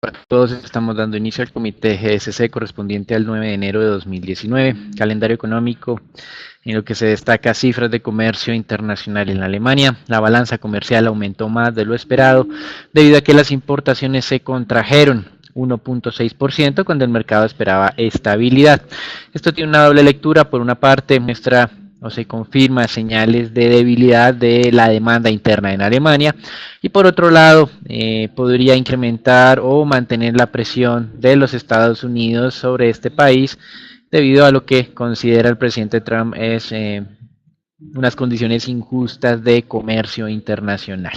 Para todos estamos dando inicio al comité GSC correspondiente al 9 de enero de 2019, calendario económico en lo que se destaca cifras de comercio internacional en Alemania. La balanza comercial aumentó más de lo esperado debido a que las importaciones se contrajeron 1.6% cuando el mercado esperaba estabilidad. Esto tiene una doble lectura. Por una parte muestra o se confirma señales de debilidad de la demanda interna en Alemania y por otro lado podría incrementar o mantener la presión de los Estados Unidos sobre este país debido a lo que considera el presidente Trump es unas condiciones injustas de comercio internacional.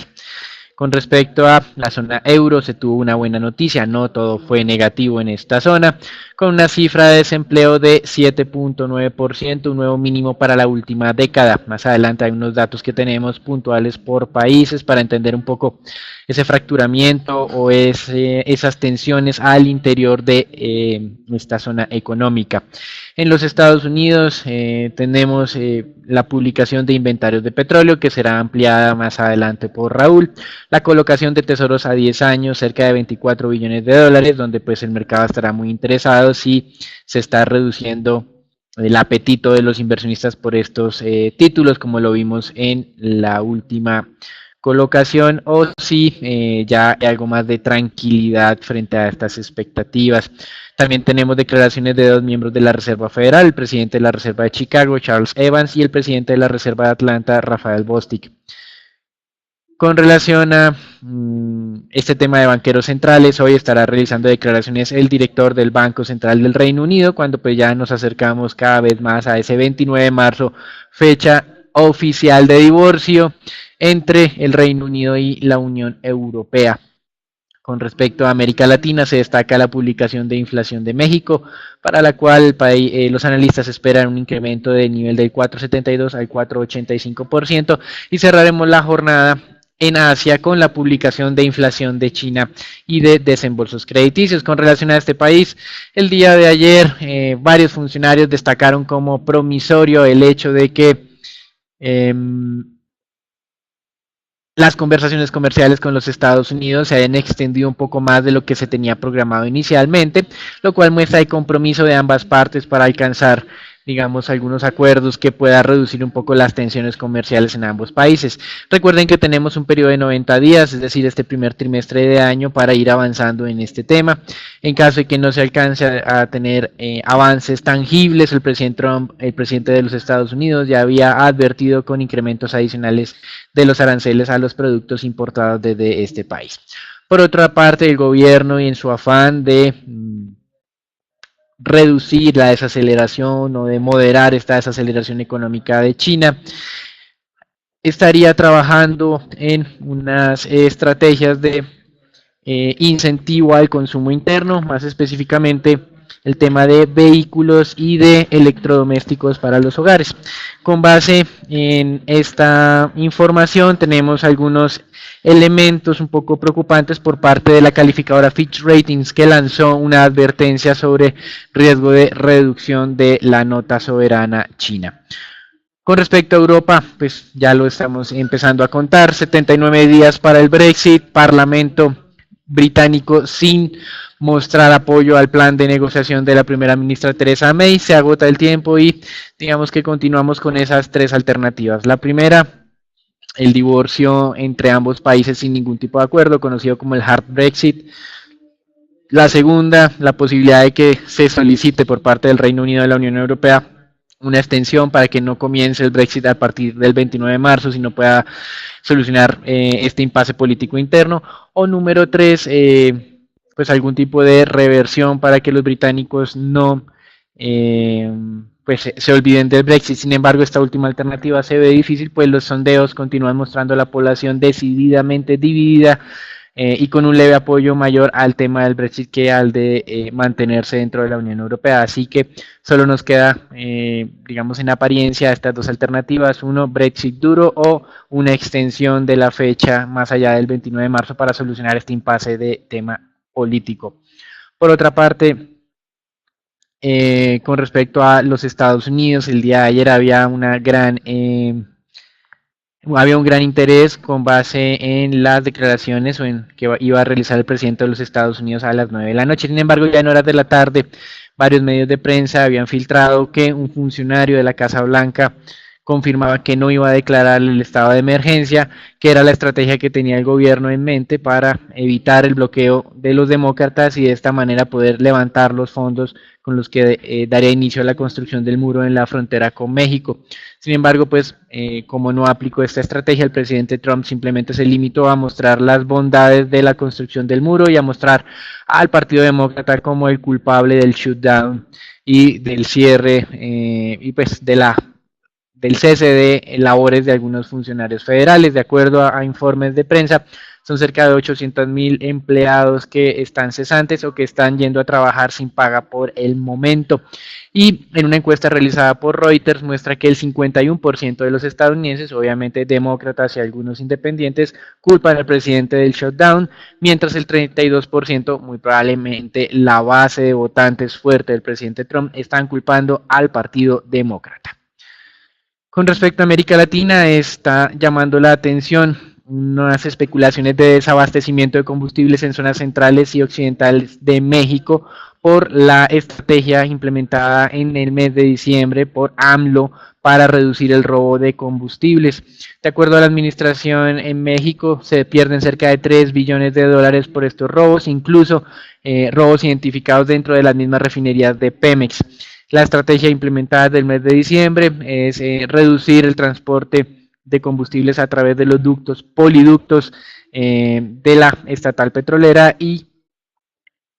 Con respecto a la zona euro, se tuvo una buena noticia, no todo fue negativo en esta zona, con una cifra de desempleo de 7.9%, un nuevo mínimo para la última década. Más adelante hay unos datos que tenemos puntuales por países para entender un poco ese fracturamiento o esas tensiones al interior de esta zona económica. En los Estados Unidos tenemos la publicación de inventarios de petróleo que será ampliada más adelante por Raúl, la colocación de tesoros a 10 años, cerca de 24 billones de dólares, donde pues el mercado estará muy interesado si se está reduciendo el apetito de los inversionistas por estos títulos, como lo vimos en la última colocación, o si ya hay algo más de tranquilidad frente a estas expectativas. También tenemos declaraciones de dos miembros de la Reserva Federal, el presidente de la Reserva de Chicago, Charles Evans, y el presidente de la Reserva de Atlanta, Rafael Bostic. Con relación a este tema de banqueros centrales, hoy estará realizando declaraciones el director del Banco Central del Reino Unido, cuando pues ya nos acercamos cada vez más a ese 29 de marzo, fecha oficial de divorcio entre el Reino Unido y la Unión Europea. Con respecto a América Latina, se destaca la publicación de inflación de México, para la cual los analistas esperan un incremento del nivel del 4,72 al 4,85% y cerraremos la jornada en Asia con la publicación de inflación de China y de desembolsos crediticios. Con relación a este país, el día de ayer varios funcionarios destacaron como promisorio el hecho de que las conversaciones comerciales con los Estados Unidos se hayan extendido un poco más de lo que se tenía programado inicialmente, lo cual muestra el compromiso de ambas partes para alcanzar, digamos, algunos acuerdos que puedan reducir un poco las tensiones comerciales en ambos países. Recuerden que tenemos un periodo de 90 días, es decir, este primer trimestre de año, para ir avanzando en este tema. En caso de que no se alcance a tener avances tangibles, el presidente Trump, el presidente de los Estados Unidos, ya había advertido con incrementos adicionales de los aranceles a los productos importados desde este país. Por otra parte, el gobierno, y en su afán de reducir la desaceleración o de moderar esta desaceleración económica de China, estaría trabajando en unas estrategias de incentivo al consumo interno, más específicamente el tema de vehículos y de electrodomésticos para los hogares. Con base en esta información tenemos algunos elementos un poco preocupantes por parte de la calificadora Fitch Ratings, que lanzó una advertencia sobre riesgo de reducción de la nota soberana china. Con respecto a Europa, pues ya lo estamos empezando a contar, 79 días para el Brexit, Parlamento británico sin mostrar apoyo al plan de negociación de la primera ministra Theresa May, se agota el tiempo y digamos que continuamos con esas tres alternativas. La primera, el divorcio entre ambos países sin ningún tipo de acuerdo, conocido como el hard Brexit. La segunda, la posibilidad de que se solicite por parte del Reino Unido de la Unión Europea una extensión para que no comience el Brexit a partir del 29 de marzo, sino pueda solucionar este impasse político interno. O número 3, pues algún tipo de reversión para que los británicos no pues se olviden del Brexit. Sin embargo, esta última alternativa se ve difícil, pues los sondeos continúan mostrando a la población decididamente dividida y con un leve apoyo mayor al tema del Brexit que al de mantenerse dentro de la Unión Europea. Así que solo nos queda, digamos, en apariencia estas dos alternativas: uno, Brexit duro, o una extensión de la fecha más allá del 29 de marzo para solucionar este impasse de tema político. Por otra parte, con respecto a los Estados Unidos, el día de ayer había una gran había un gran interés con base en las declaraciones o en que iba a realizar el presidente de los Estados Unidos a las 9 de la noche. Sin embargo, ya en horas de la tarde, varios medios de prensa habían filtrado que un funcionario de la Casa Blanca confirmaba que no iba a declarar el estado de emergencia, que era la estrategia que tenía el gobierno en mente para evitar el bloqueo de los demócratas y de esta manera poder levantar los fondos con los que daría inicio a la construcción del muro en la frontera con México. Sin embargo, pues como no aplicó esta estrategia, el presidente Trump simplemente se limitó a mostrar las bondades de la construcción del muro y a mostrar al Partido Demócrata como el culpable del shutdown y del cierre y pues del cese de labores de algunos funcionarios federales. De acuerdo a informes de prensa, son cerca de 800,000 empleados que están cesantes o que están yendo a trabajar sin paga por el momento. Y en una encuesta realizada por Reuters muestra que el 51% de los estadounidenses, obviamente demócratas y algunos independientes, culpan al presidente del shutdown, mientras el 32%, muy probablemente la base de votantes fuerte del presidente Trump, están culpando al Partido Demócrata. Con respecto a América Latina, está llamando la atención unas especulaciones de desabastecimiento de combustibles en zonas centrales y occidentales de México por la estrategia implementada en el mes de diciembre por AMLO para reducir el robo de combustibles. De acuerdo a la administración en México, se pierden cerca de 3 billones de dólares por estos robos, incluso robos identificados dentro de las mismas refinerías de Pemex. La estrategia implementada desde el mes de diciembre es reducir el transporte de combustibles a través de los ductos, poliductos de la estatal petrolera y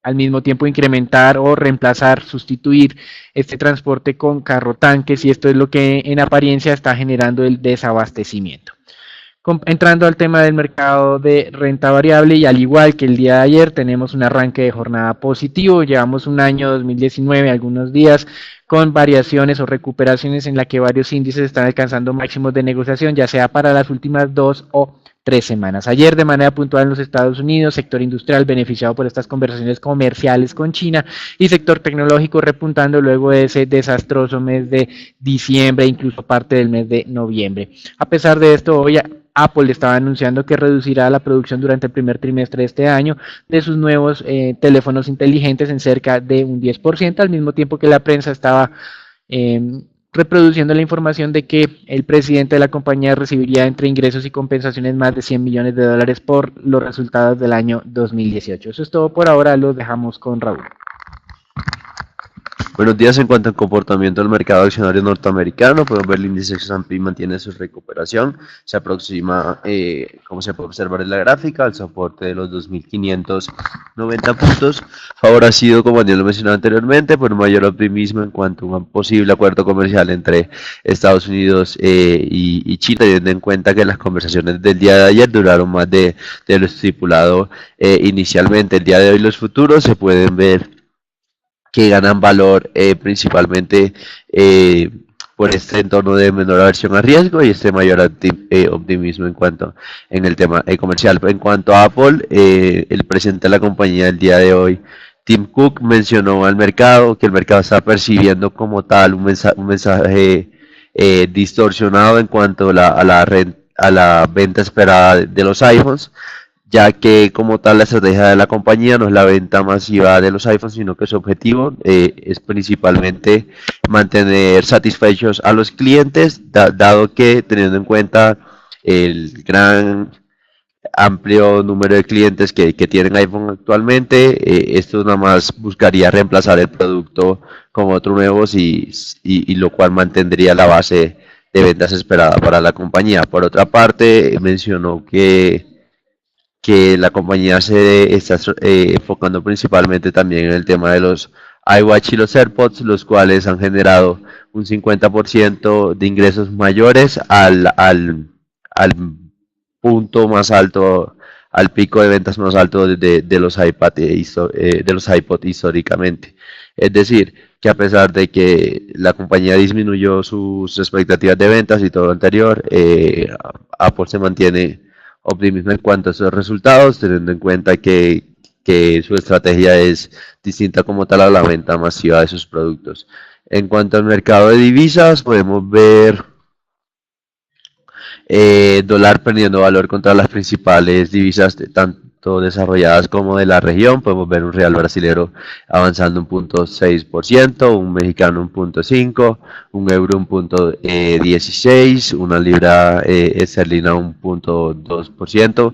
al mismo tiempo incrementar o reemplazar, sustituir este transporte con carro tanques y esto es lo que en apariencia está generando el desabastecimiento. Entrando al tema del mercado de renta variable y al igual que el día de ayer tenemos un arranque de jornada positivo, llevamos un año 2019, algunos días con variaciones o recuperaciones en la que varios índices están alcanzando máximos de negociación, ya sea para las últimas 2 o 3 semanas. Ayer de manera puntual en los Estados Unidos, sector industrial beneficiado por estas conversaciones comerciales con China y sector tecnológico repuntando luego de ese desastroso mes de diciembre, incluso parte del mes de noviembre. A pesar de esto, hoy Apple estaba anunciando que reducirá la producción durante el primer trimestre de este año de sus nuevos teléfonos inteligentes en cerca de un 10%, al mismo tiempo que la prensa estaba reproduciendo la información de que el presidente de la compañía recibiría entre ingresos y compensaciones más de 100 millones de dólares por los resultados del año 2018. Eso es todo por ahora, los dejamos con Raúl. Buenos días. En cuanto al comportamiento del mercado accionario norteamericano, podemos ver el índice S&P mantiene su recuperación, se aproxima, como se puede observar en la gráfica, al soporte de los 2.590 puntos, favorecido, como Daniel lo mencionó anteriormente, por un mayor optimismo en cuanto a un posible acuerdo comercial entre Estados Unidos y China, teniendo en cuenta que las conversaciones del día de ayer duraron más de lo estipulado inicialmente. El día de hoy los futuros se pueden ver que ganan valor principalmente por este entorno de menor aversión a riesgo y este mayor optimismo en el tema comercial. En cuanto a Apple, el presidente de la compañía el día de hoy, Tim Cook, mencionó al mercado que el mercado está percibiendo como tal un mensaje distorsionado en cuanto a la venta esperada de los iPhones, ya que como tal la estrategia de la compañía no es la venta masiva de los iPhones, sino que su objetivo es principalmente mantener satisfechos a los clientes, dado que teniendo en cuenta el gran amplio número de clientes que tienen iPhone actualmente, esto nada más buscaría reemplazar el producto con otro nuevo y lo cual mantendría la base de ventas esperada para la compañía. Por otra parte, mencionó que la compañía se está enfocando principalmente también en el tema de los iWatch y los AirPods, los cuales han generado un 50% de ingresos mayores al punto más alto, al pico de ventas más alto de los iPod históricamente. Es decir, que a pesar de que la compañía disminuyó sus expectativas de ventas y todo lo anterior, Apple se mantiene optimismo en cuanto a esos resultados, teniendo en cuenta que su estrategia es distinta como tal a la venta masiva de sus productos. En cuanto al mercado de divisas, podemos ver Dólar perdiendo valor contra las principales divisas tanto desarrolladas como de la región. Podemos ver un real brasilero avanzando un 0,6%, un mexicano un 0,5%, un euro un 0,16%, una libra esterlina un 0,2%,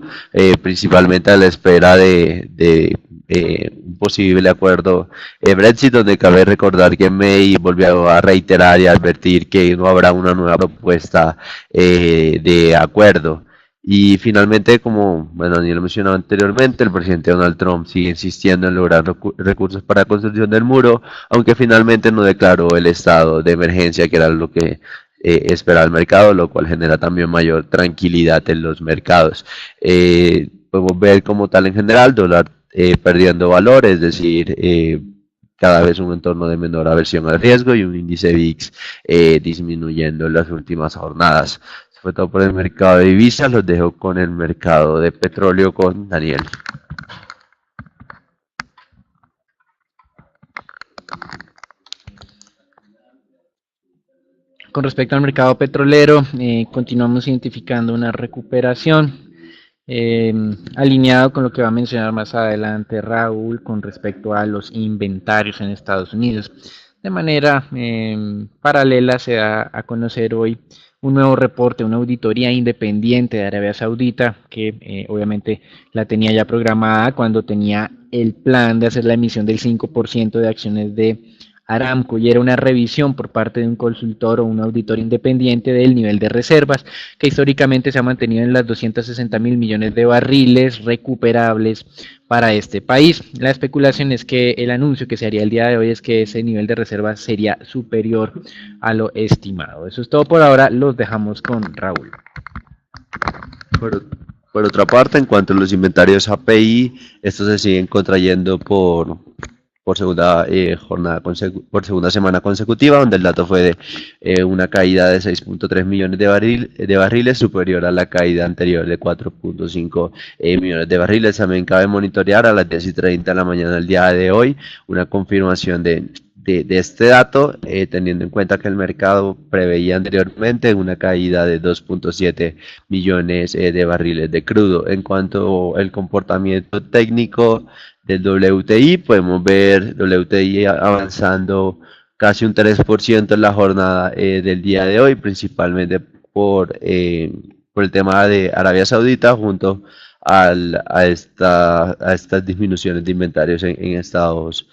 principalmente a la espera de un posible acuerdo Brexit, donde cabe recordar que May volvió a reiterar y advertir que no habrá una nueva propuesta de acuerdo. Y finalmente, como bueno, Daniel mencionó anteriormente, el presidente Donald Trump sigue insistiendo en lograr recursos para la construcción del muro, aunque finalmente no declaró el estado de emergencia, que era lo que espera el mercado, lo cual genera también mayor tranquilidad en los mercados. Podemos ver como tal en general, dólar perdiendo valor, es decir, cada vez un entorno de menor aversión al riesgo y un índice VIX disminuyendo en las últimas jornadas. Eso fue todo por el mercado de divisas, los dejo con el mercado de petróleo con Daniel. Con respecto al mercado petrolero, continuamos identificando una recuperación alineado con lo que va a mencionar más adelante Raúl con respecto a los inventarios en Estados Unidos. De manera paralela se da a conocer hoy un nuevo reporte, una auditoría independiente de Arabia Saudita, que obviamente la tenía ya programada cuando tenía el plan de hacer la emisión del 5% de acciones de Aramco, y era una revisión por parte de un consultor o un auditor independiente del nivel de reservas, que históricamente se ha mantenido en las 260.000 millones de barriles recuperables para este país. La especulación es que el anuncio que se haría el día de hoy es que ese nivel de reservas sería superior a lo estimado. Eso es todo por ahora, los dejamos con Raúl. Por otra parte, en cuanto a los inventarios API, estos se siguen contrayendo por segunda por segunda semana consecutiva, donde el dato fue de una caída de 6.3 millones de barriles, superior a la caída anterior de 4.5 millones de barriles. También cabe monitorear a las 10:30 de la mañana del día de hoy una confirmación de este dato, teniendo en cuenta que el mercado preveía anteriormente una caída de 2.7 millones de barriles de crudo. En cuanto al comportamiento técnico del WTI, podemos ver WTI avanzando casi un 3% en la jornada del día de hoy, principalmente por el tema de Arabia Saudita, junto a estas disminuciones de inventarios en Estados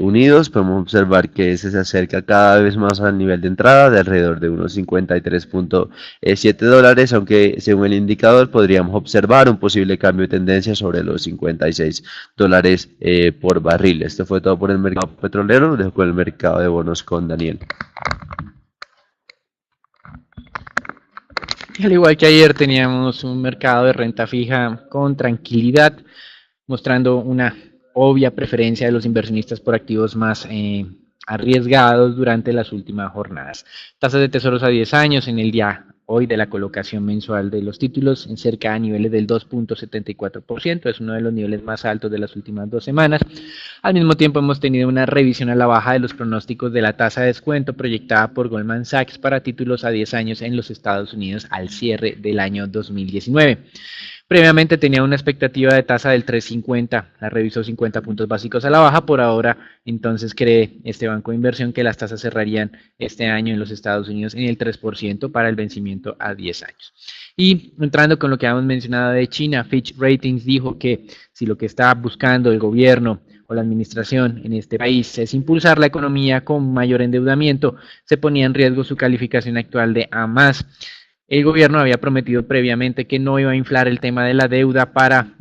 Unidos. Podemos observar que se acerca cada vez más al nivel de entrada de alrededor de unos 53.7 dólares, aunque según el indicador podríamos observar un posible cambio de tendencia sobre los 56 dólares por barril. Esto fue todo por el mercado petrolero. Nos dejo con el mercado de bonos con Daniel. Al igual que ayer teníamos un mercado de renta fija con tranquilidad, mostrando una obvia preferencia de los inversionistas por activos más arriesgados durante las últimas jornadas. Tasas de tesoros a 10 años en el día hoy de la colocación mensual de los títulos en cerca a niveles del 2.74%, es uno de los niveles más altos de las últimas 2 semanas. Al mismo tiempo hemos tenido una revisión a la baja de los pronósticos de la tasa de descuento proyectada por Goldman Sachs para títulos a 10 años en los Estados Unidos al cierre del año 2019. Previamente tenía una expectativa de tasa del 3.50, la revisó 50 puntos básicos a la baja. Por ahora, entonces cree este banco de inversión que las tasas cerrarían este año en los Estados Unidos en el 3% para el vencimiento a 10 años. Y entrando con lo que habíamos mencionado de China, Fitch Ratings dijo que si lo que está buscando el gobierno o la administración en este país es impulsar la economía con mayor endeudamiento, se ponía en riesgo su calificación actual de A+. El gobierno había prometido previamente que no iba a inflar el tema de la deuda para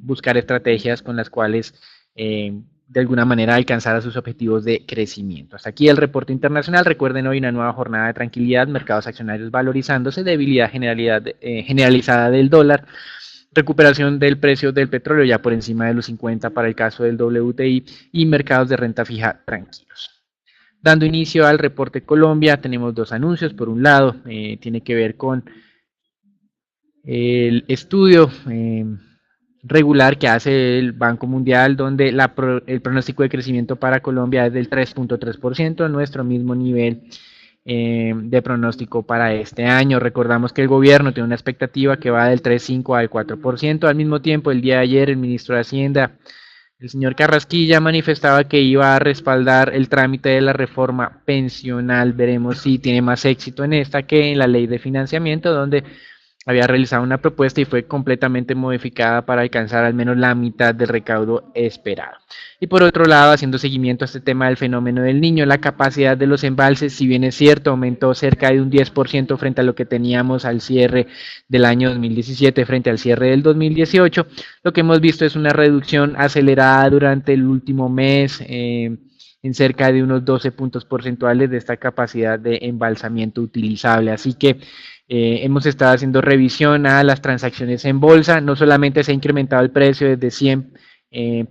buscar estrategias con las cuales de alguna manera alcanzar a sus objetivos de crecimiento. Hasta aquí el reporte internacional. Recuerden, hoy una nueva jornada de tranquilidad, mercados accionarios valorizándose, debilidad generalizada del dólar, recuperación del precio del petróleo ya por encima de los 50 para el caso del WTI y mercados de renta fija tranquilos. Dando inicio al reporte Colombia, tenemos dos anuncios. Por un lado, tiene que ver con el estudio regular que hace el Banco Mundial, donde el pronóstico de crecimiento para Colombia es del 3.3%, nuestro mismo nivel de pronóstico para este año. Recordamos que el gobierno tiene una expectativa que va del 3,5 al 4%. Al mismo tiempo, el día de ayer, el ministro de Hacienda, el señor Carrasquilla, manifestaba que iba a respaldar el trámite de la reforma pensional. Veremos si tiene más éxito en esta que en la ley de financiamiento, donde había realizado una propuesta y fue completamente modificada para alcanzar al menos la mitad del recaudo esperado. Y por otro lado, haciendo seguimiento a este tema del fenómeno del Niño, la capacidad de los embalses, si bien es cierto, aumentó cerca de un 10% frente a lo que teníamos al cierre del año 2017 frente al cierre del 2018. Lo que hemos visto es una reducción acelerada durante el último mes, en cerca de unos 12 puntos porcentuales de esta capacidad de embalsamiento utilizable. Así que hemos estado haciendo revisión a las transacciones en bolsa. No solamente se ha incrementado el precio desde 100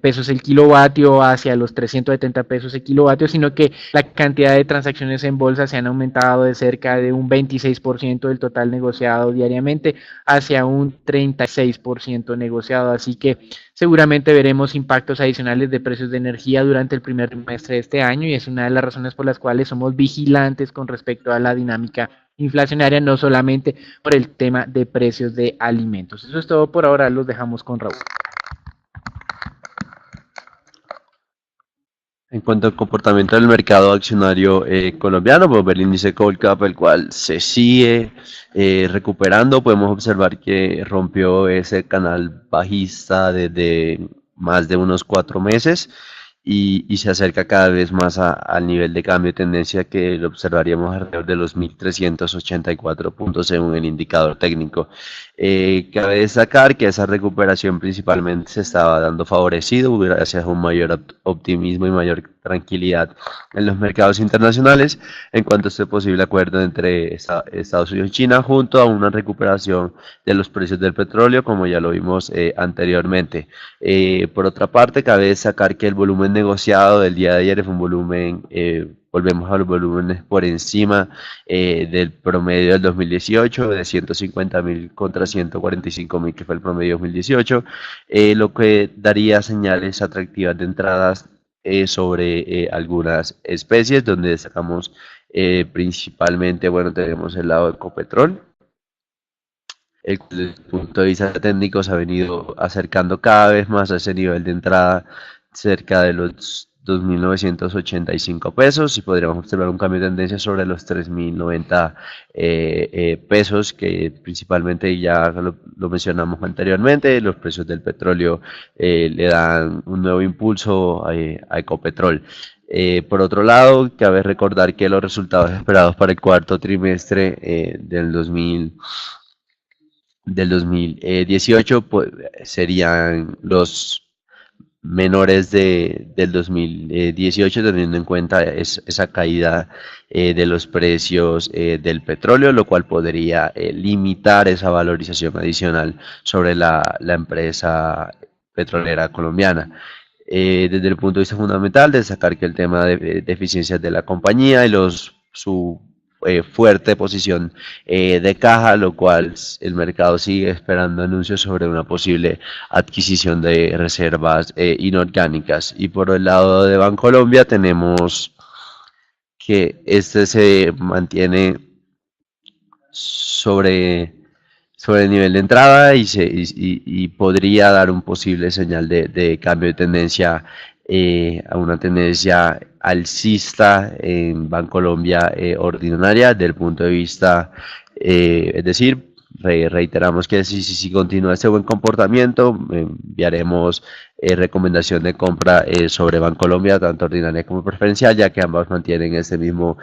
pesos el kilovatio hacia los 370 pesos el kilovatio, sino que la cantidad de transacciones en bolsa se han aumentado de cerca de un 26% del total negociado diariamente hacia un 36% negociado. Así que seguramente veremos impactos adicionales de precios de energía durante el primer trimestre de este año, y es una de las razones por las cuales somos vigilantes con respecto a la dinámica inflacionaria, no solamente por el tema de precios de alimentos. Eso es todo por ahora, los dejamos con Raúl. En cuanto al comportamiento del mercado accionario colombiano, podemos ver el índice Colcap, el cual se sigue recuperando. Podemos observar que rompió ese canal bajista desde más de unos 4 meses y se acerca cada vez más al nivel de cambio de tendencia que lo observaríamos alrededor de los 1.384 puntos según el indicador técnico. Cabe destacar que esa recuperación principalmente se estaba dando favorecido gracias a un mayor optimismo y mayor tranquilidad en los mercados internacionales en cuanto a este posible acuerdo entre Estados Unidos y China, junto a una recuperación de los precios del petróleo, como ya lo vimos anteriormente. Por otra parte, cabe destacar que el volumen negociado del día de ayer fue un volumen, volvemos a los volúmenes por encima del promedio del 2018, de 150.000 contra 145.000, que fue el promedio 2018, lo que daría señales atractivas de entradas sobre algunas especies, donde destacamos principalmente, bueno, tenemos el lado de Ecopetrol. Desde el punto de vista técnico se ha venido acercando cada vez más a ese nivel de entrada cerca de los 2.985 pesos, y podríamos observar un cambio de tendencia sobre los 3.090 pesos, que principalmente ya lo mencionamos anteriormente. Los precios del petróleo le dan un nuevo impulso a Ecopetrol. Por otro lado, cabe recordar que los resultados esperados para el cuarto trimestre del 2018 pues, serían los menores del 2018, teniendo en cuenta esa caída de los precios del petróleo, lo cual podría limitar esa valorización adicional sobre la empresa petrolera colombiana. Desde el punto de vista fundamental, destacar que el tema de eficiencias de la compañía y su fuerte posición de caja, lo cual el mercado sigue esperando anuncios sobre una posible adquisición de reservas inorgánicas. Y por el lado de Bancolombia tenemos que este se mantiene sobre el nivel de entrada y podría dar un posible señal de cambio de tendencia a una tendencia alcista en Bancolombia ordinaria del punto de vista, es decir, reiteramos que si continúa este buen comportamiento, enviaremos recomendación de compra sobre Bancolombia, tanto ordinaria como preferencial, ya que ambas mantienen este mismo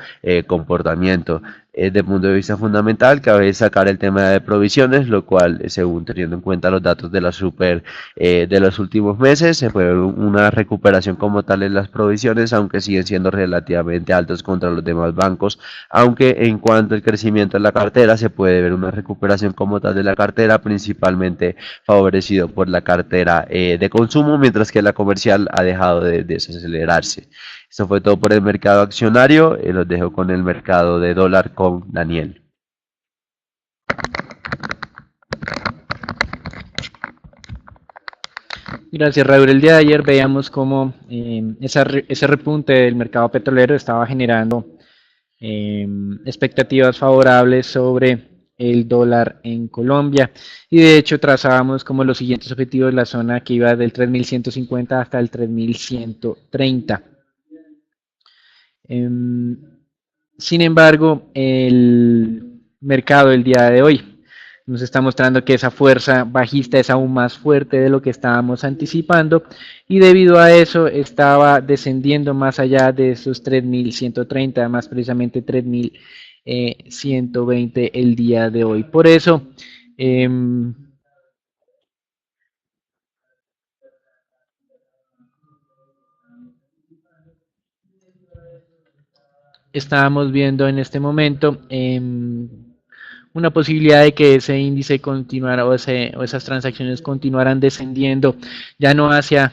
comportamiento. Desde el punto de vista fundamental, cabe sacar el tema de provisiones, lo cual, según teniendo en cuenta los datos de la Super de los últimos meses, se puede ver una recuperación como tal en las provisiones, aunque siguen siendo relativamente altos contra los demás bancos, aunque en cuanto al crecimiento de la cartera, se puede ver una recuperación como tal de la cartera, principalmente favorecido por la cartera de consumo, mientras que la comercial ha dejado de desacelerarse. Esto fue todo por el mercado accionario. Los dejo con el mercado de dólar con Daniel. Gracias, Raúl. El día de ayer veíamos cómo ese repunte del mercado petrolero estaba generando expectativas favorables sobre el dólar en Colombia, y de hecho trazábamos como los siguientes objetivos la zona que iba del 3.150 hasta el 3.130. Sin embargo, el mercado del día de hoy nos está mostrando que esa fuerza bajista es aún más fuerte de lo que estábamos anticipando, y debido a eso estaba descendiendo más allá de esos 3.130, más precisamente 3.120 el día de hoy. Por eso, estábamos viendo en este momento una posibilidad de que ese índice continuara o esas transacciones continuaran descendiendo, ya no hacia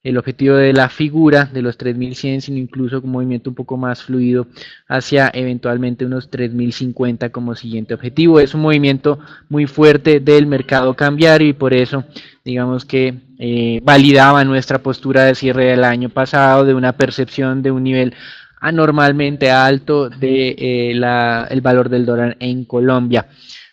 el objetivo de la figura de los 3.100, sino incluso con un movimiento un poco más fluido hacia eventualmente unos 3.050 como siguiente objetivo. Es un movimiento muy fuerte del mercado cambiario, y por eso digamos que validaba nuestra postura de cierre del año pasado de una percepción de un nivel anormalmente alto de el valor del dólar en Colombia.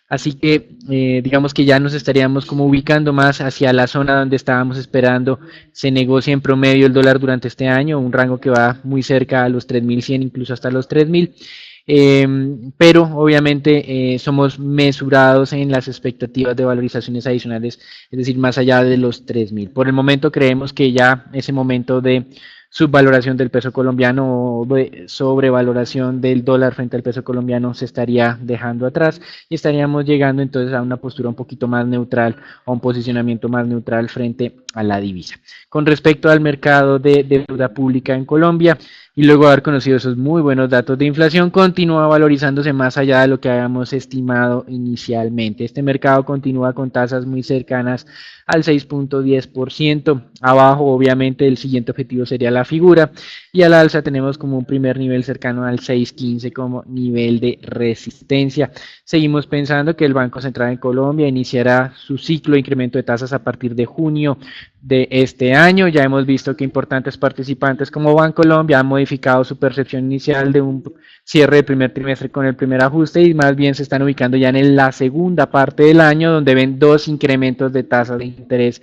Así que digamos que ya nos estaríamos como ubicando más hacia la zona donde estábamos esperando se negocie en promedio el dólar durante este año, un rango que va muy cerca a los 3.100, incluso hasta los 3.000. Pero obviamente somos mesurados en las expectativas de valorizaciones adicionales, es decir, más allá de los 3.000. Por el momento creemos que ya ese momento de subvaloración del peso colombiano o de sobrevaloración del dólar frente al peso colombiano se estaría dejando atrás, y estaríamos llegando entonces a una postura un poquito más neutral, a un posicionamiento más neutral frente a la divisa. Con respecto al mercado de deuda pública en Colombia, y luego de haber conocido esos muy buenos datos de inflación, continúa valorizándose más allá de lo que habíamos estimado inicialmente. Este mercado continúa con tasas muy cercanas al 6.10%. Abajo, obviamente, el siguiente objetivo sería la figura, y al alza tenemos como un primer nivel cercano al 6.15 como nivel de resistencia. Seguimos pensando que el Banco Central en Colombia iniciará su ciclo de incremento de tasas a partir de junio de este año. Ya hemos visto que importantes participantes como Bancolombia han modificado su percepción inicial de un cierre del primer trimestre con el primer ajuste, y más bien se están ubicando ya en la segunda parte del año, donde ven 2 incrementos de tasas de interés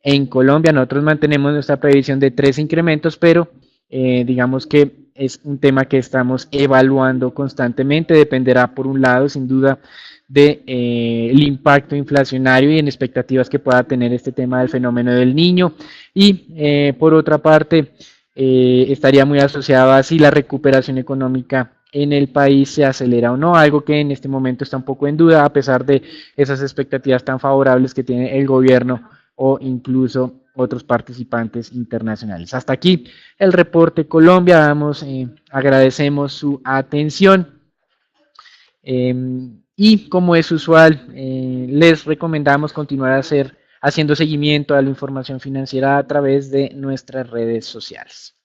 en Colombia. Nosotros mantenemos nuestra previsión de 3 incrementos, pero digamos que es un tema que estamos evaluando constantemente. Dependerá, por un lado, sin duda, de el impacto inflacionario y en expectativas que pueda tener este tema del fenómeno del Niño, y por otra parte estaría muy asociado a si la recuperación económica en el país se acelera o no, algo que en este momento está un poco en duda a pesar de esas expectativas tan favorables que tiene el gobierno o incluso otros participantes internacionales. Hasta aquí el reporte Colombia. Agradecemos su atención. Y como es usual, les recomendamos continuar haciendo seguimiento a la información financiera a través de nuestras redes sociales.